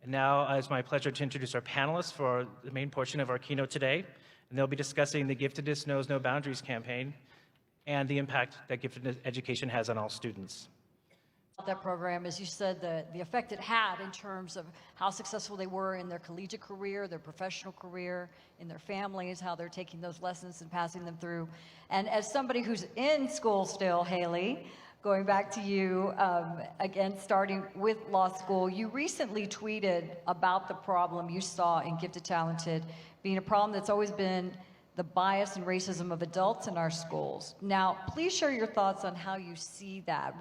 And now it's my pleasure to introduce our panelists for the main portion of our keynote today. And they'll be discussing the Giftedness Knows No Boundaries campaign and the impact that gifted education has on all students. That program, as you said, the effect it had in terms of how successful they were in their collegiate career, their professional career, in their families, how they're taking those lessons and passing them through. And as somebody who's in school still, Haley, going back to you, again, starting with law school, you recently tweeted about the problem you saw in Gifted Talented being a problem that's always been the bias and racism of adults in our schools. Now, please share your thoughts on how you see that.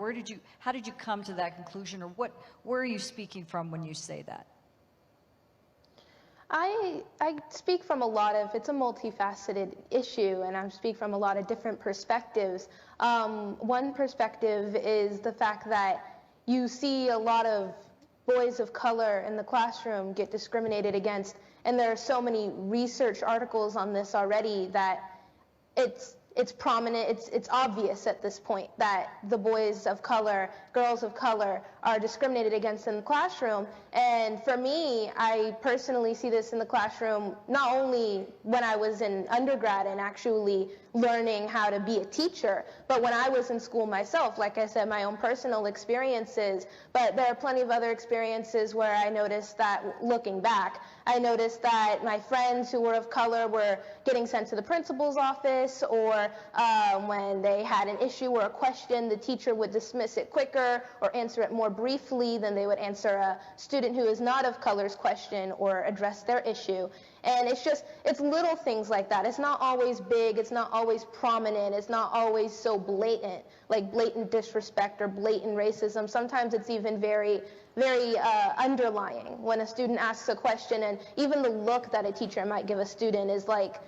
How did you come to that conclusion, or where are you speaking from when you say that? I speak from it's a multifaceted issue, and I speak from a lot of different perspectives. One perspective is the fact that you see a lot of boys of color in the classroom get discriminated against, and there are so many research articles on this already that it's prominent, it's obvious at this point that the boys of color, girls of color are discriminated against in the classroom. And for me, I personally see this in the classroom not only when I was in undergrad and actually learning how to be a teacher, but when I was in school myself, like I said, my own personal experiences. But there are plenty of other experiences where I noticed that, looking back, I noticed that my friends who were of color were getting sent to the principal's office, or when they had an issue or a question, the teacher would dismiss it quicker or answer it more briefly than they would answer a student who is not of color's question or address their issue. And it's little things like that. It's not always big, it's not always prominent, it's not always so blatant, like blatant disrespect or blatant racism. Sometimes it's even very underlying when a student asks a question, and even the look that a teacher might give a student is like,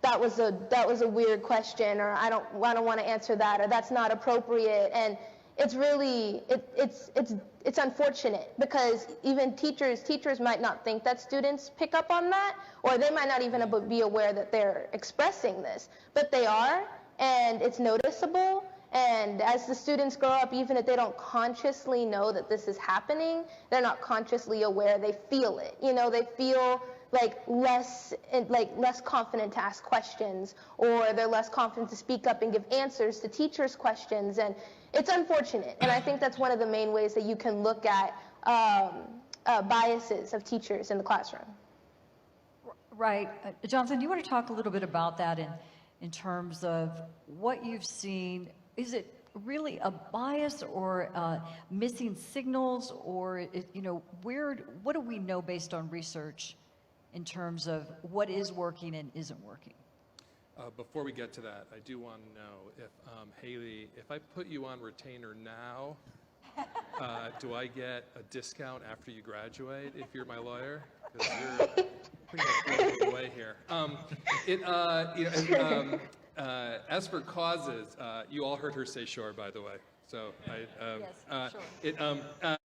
that was a weird question, or I don't want to answer that, or that's not appropriate. And it's really, it's unfortunate, because even teachers might not think that students pick up on that, or they might not even be aware that they're expressing this, but they are, and it's noticeable. And as the students grow up, even if they don't consciously know that this is happening, they're not consciously aware, they feel it. You know, they feel less confident to ask questions, or they're less confident to speak up and give answers to teachers' questions. And it's unfortunate. And I think that's one of the main ways that you can look at biases of teachers in the classroom. Right. Jonathan, you want to talk a little bit about that in terms of what you've seen? Is it really a bias, or missing signals, or what do we know based on research in terms of what is working and isn't working? Before we get to that, I do want to know if, Haley, if I put you on retainer now, do I get a discount after you graduate if you're my lawyer? Because you're pretty much blowing me away here. As for causes, you all heard her say sure, by the way. So yes, sure.